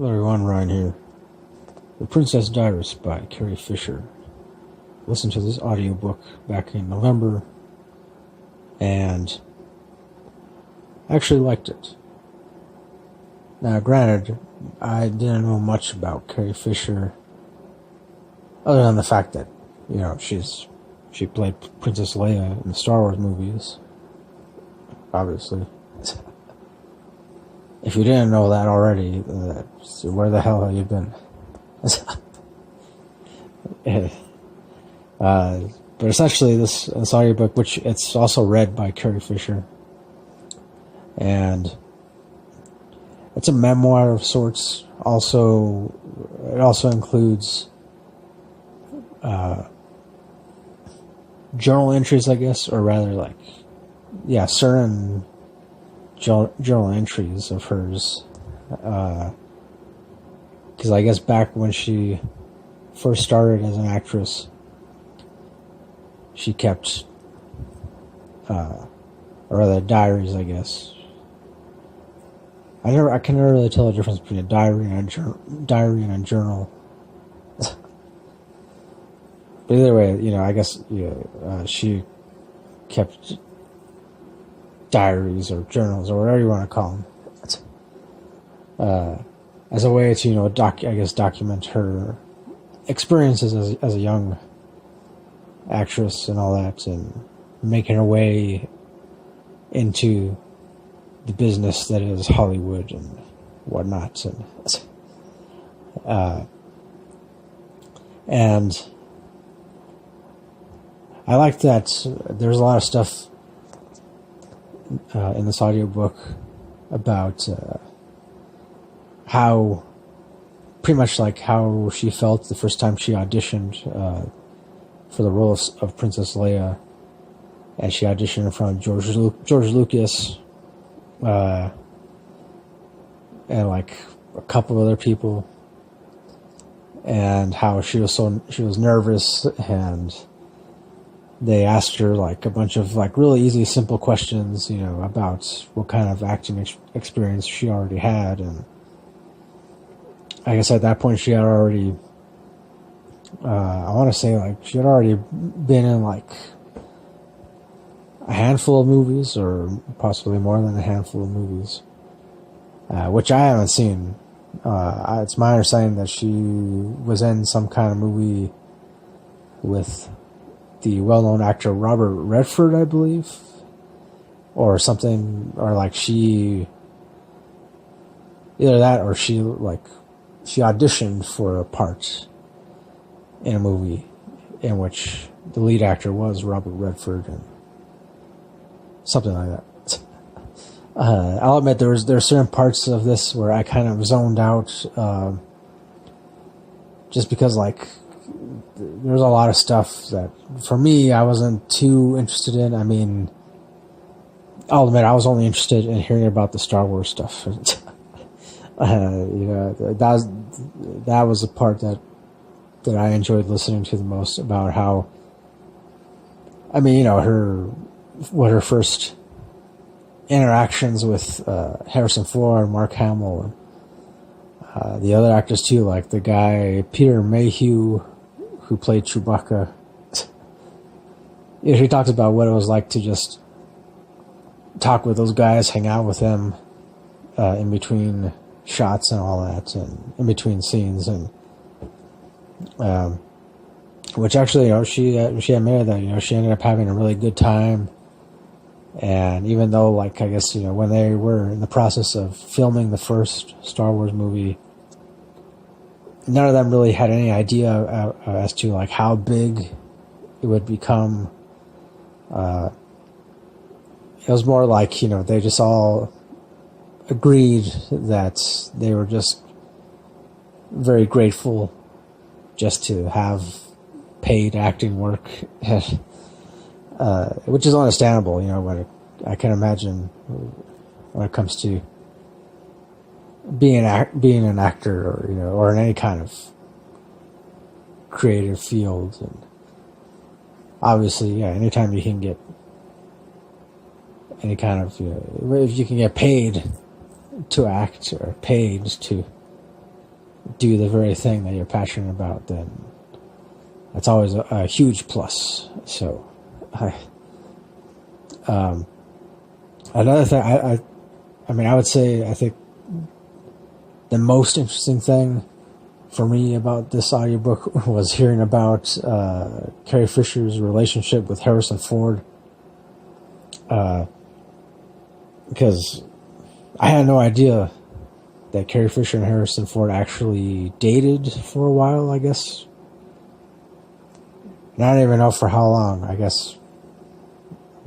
Hello everyone, Ryan here. The Princess Diarist by Carrie Fisher. Listened to this audiobook back in November, and I actually liked it. Now, granted, I didn't know much about Carrie Fisher, other than the fact that, she played Princess Leia in the Star Wars movies, obviously. If you didn't know that already, where the hell have you been? But essentially, this audiobook, which it's also read by Carrie Fisher, and it's a memoir of sorts. It also includes journal entries, I guess, or rather, certain journal entries of hers, because I guess back when she first started as an actress, she kept or rather diaries, I guess. I can never really tell the difference between a diary and a journal. But either way, I guess she kept diaries or journals or whatever you want to call them, as a way to document her experiences as a young actress and all that, and making her way into the business that is Hollywood and whatnot, and I like that there's a lot of stuff in this audiobook about how she felt the first time she auditioned for the role of Princess Leia, and she auditioned in front of George Lucas and a couple of other people, and how she was nervous, and they asked her a bunch of really easy, simple questions, about what kind of acting experience she already had. And I guess at that point she had already, I want to say she had already been in a handful of movies, or possibly more than a handful of movies, which I haven't seen. It's my understanding that she was in some kind of movie with the well-known actor Robert Redford, I believe, or something, or she either that or she auditioned for a part in a movie in which the lead actor was Robert Redford, and something like that. I'll admit there are certain parts of this where I kind of zoned out, just because there's a lot of stuff that, for me, I wasn't too interested in. I mean, I'll admit I was only interested in hearing about the Star Wars stuff. That was the part that I enjoyed listening to the most, about how, her first interactions with Harrison Ford and Mark Hamill, and the other actors too, like the guy Peter Mayhew, who played Chewbacca. He talks about what it was like to just talk with those guys, hang out with them in between shots and all that, and in between scenes, and which actually, she admitted that she ended up having a really good time. And even though, I guess, when they were in the process of filming the first Star Wars movie, none of them really had any idea as to how big it would become. It was more they just all agreed that they were just very grateful just to have paid acting work, which is understandable. I can imagine when it comes to being an actor, or in any kind of creative field, and obviously, anytime you can get any kind of, if you can get paid to act, or paid to do the very thing that you're passionate about, then that's always a huge plus. So, another thing, I mean, I would say, I think the most interesting thing for me about this audiobook was hearing about Carrie Fisher's relationship with Harrison Ford. Because I had no idea that Carrie Fisher and Harrison Ford actually dated for a while, I guess. And I don't even know for how long. I guess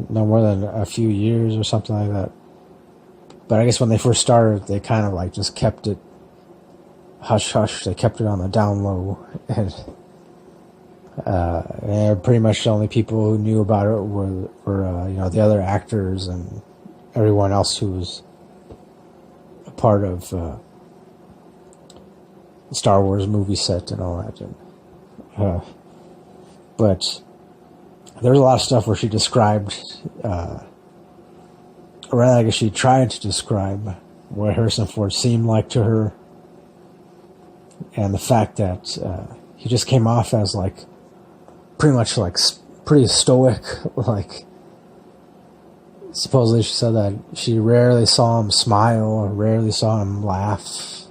no more than a few years or something like that. But I guess when they first started, they kind of like just kept it hush-hush. They kept it on the down low. And pretty much the only people who knew about it were you know, the other actors and everyone else who was a part of the Star Wars movie set and all that. But there's a lot of stuff where she described, or rather, I guess she tried to describe what Harrison Ford seemed like to her, and the fact that he just came off as like pretty much like pretty stoic. Like, supposedly she said that she rarely saw him smile or rarely saw him laugh.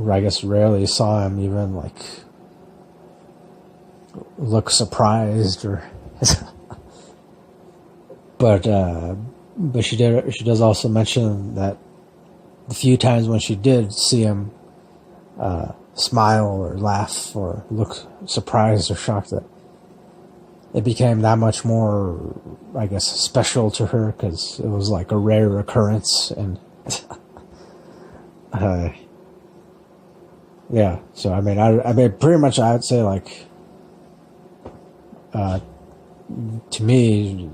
I guess rarely saw him even like look surprised or but she does also mention that the few times when she did see him smile or laugh or look surprised or shocked, that it became that much more, I guess, special to her because it was like a rare occurrence. And yeah, so I mean, pretty much I would say, like, to me,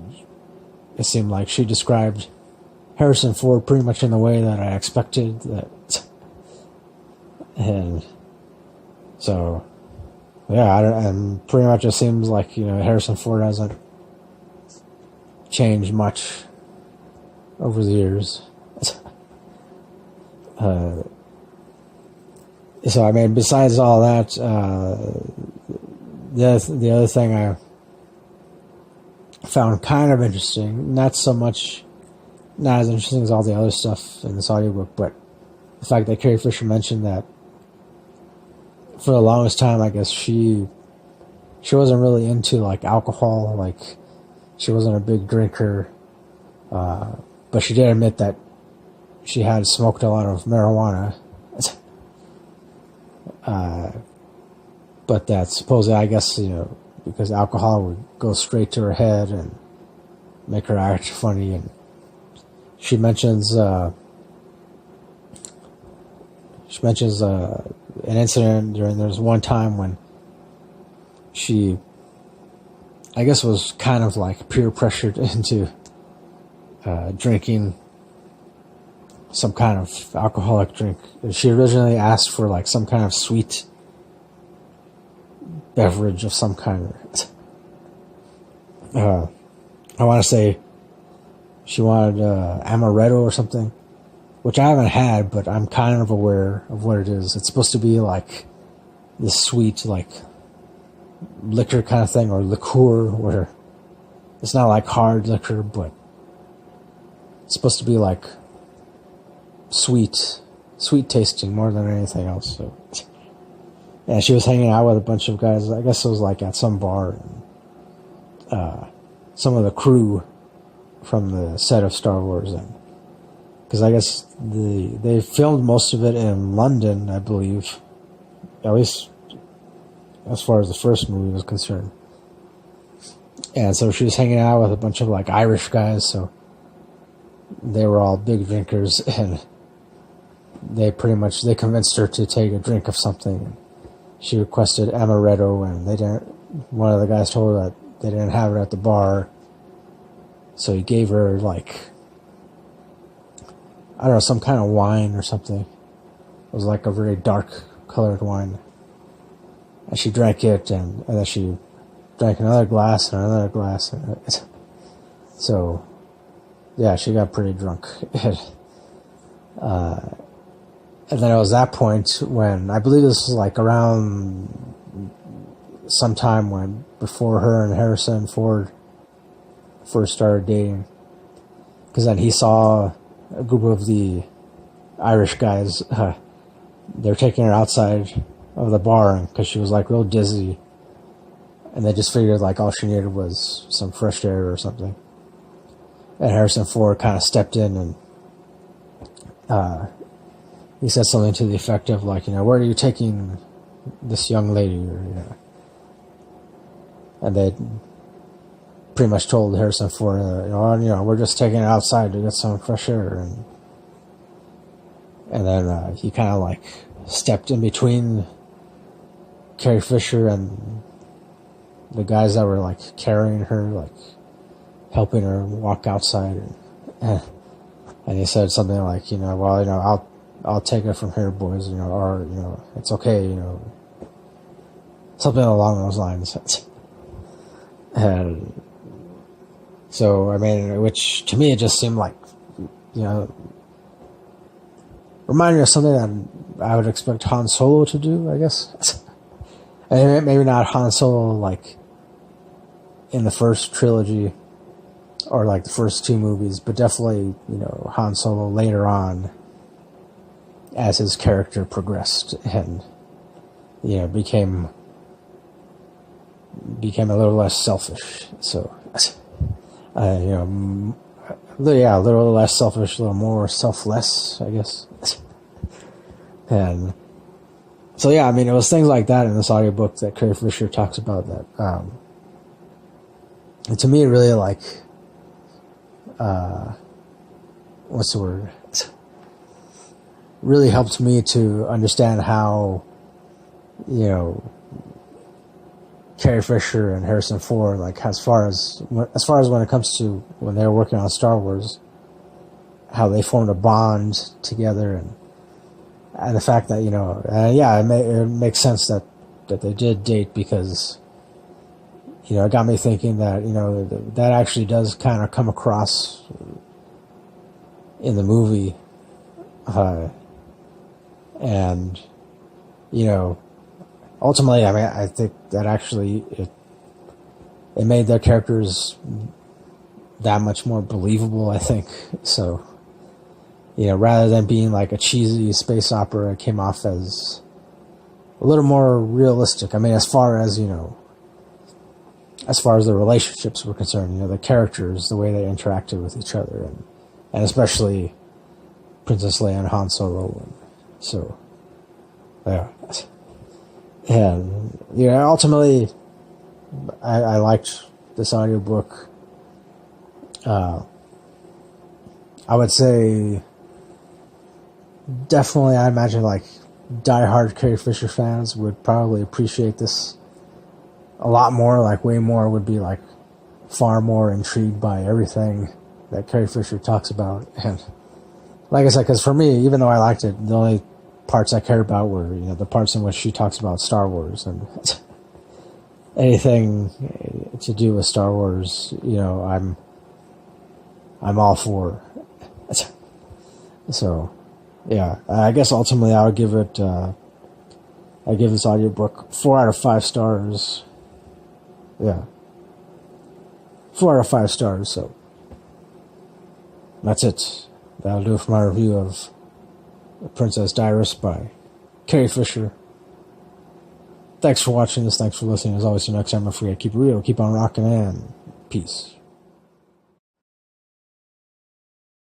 it seemed like she described Harrison Ford pretty much in the way that I expected. And so, yeah, and pretty much it seems like, you know, Harrison Ford hasn't changed much over the years. So, I mean, besides all that, the other thing I found kind of interesting, not as interesting as all the other stuff in this audiobook, but the fact that Carrie Fisher mentioned that for the longest time, I guess she wasn't really into like alcohol, like she wasn't a big drinker, but she did admit that she had smoked a lot of marijuana. But that supposedly, I guess, you know, because alcohol would go straight to her head and make her act funny. And she mentions an incident there's one time when she, I guess, was kind of like peer pressured into drinking some kind of alcoholic drink. She originally asked for like some kind of sweet beverage of some kind. I want to say she wanted amaretto or something, which I haven't had, but I'm kind of aware of what it is. It's supposed to be like this sweet, like liquor kind of thing, or liqueur, where it's not like hard liquor, but it's supposed to be like sweet tasting more than anything else. So, yeah, she was hanging out with a bunch of guys. I guess it was like at some bar. And, some of the crew from the set of Star Wars, and because I guess they filmed most of it in London, I believe, at least as far as the first movie was concerned. And so she was hanging out with a bunch of like Irish guys, so they were all big drinkers, and they convinced her to take a drink of something. She requested amaretto, and one of the guys told her that they didn't have it at the bar, so he gave her like, I don't know, some kind of wine or something. It was like a very dark colored wine, and she drank it, and then she drank another glass and another glass, so yeah, she got pretty drunk. And then it was that point when, I believe this was like around sometime when, before her and Harrison Ford first started dating. Because then he saw a group of the Irish guys, they're taking her outside of the bar because she was like real dizzy. And they just figured like all she needed was some fresh air or something. And Harrison Ford kind of stepped in and he said something to the effect of like, where are you taking this young lady? Or, and they pretty much told Harrison Ford, we're just taking it outside to get some fresh air. And then he kind of like stepped in between Carrie Fisher and the guys that were like carrying her, like helping her walk outside. And he said something like, I'll take it from here, boys, or, it's okay, something along those lines. And so, I mean, which to me, it just seemed like, reminded me of something that I would expect Han Solo to do, I guess. And maybe not Han Solo, like, in the first trilogy, or like the first two movies, but definitely, Han Solo later on, as his character progressed and became a little less selfish. So a little less selfish, a little more selfless, I guess. And so it was things like that in this audiobook that Carrie Fisher talks about that and to me really like what's the word, really helped me to understand how, Carrie Fisher and Harrison Ford, like as far as when it comes to when they were working on Star Wars, how they formed a bond together, and the fact that it makes sense that they did date, because it got me thinking that that actually does kind of come across in the movie. And, ultimately, I mean, I think that actually it made their characters that much more believable, I think. So, rather than being like a cheesy space opera, it came off as a little more realistic. I mean, as far as the relationships were concerned, the characters, the way they interacted with each other, and especially Princess Leia and Han Solo. So, yeah. And, ultimately, I liked this audiobook. I would say, definitely, I imagine, like, diehard Carrie Fisher fans would probably appreciate this a lot more, like, way more, would be, like, far more intrigued by everything that Carrie Fisher talks about. And like I said, because for me, even though I liked it, the only parts I cared about were, the parts in which she talks about Star Wars, and anything to do with Star Wars, I'm all for. So, yeah, I guess ultimately I would give it, I give this audiobook 4 out of 5 stars. Yeah. 4 out of 5 stars, so that's it. That'll do it for my review of Princess Diarist by Carrie Fisher. Thanks for watching this. Thanks for listening. As always, till next time, don't forget to keep it real, keep on rocking, and peace.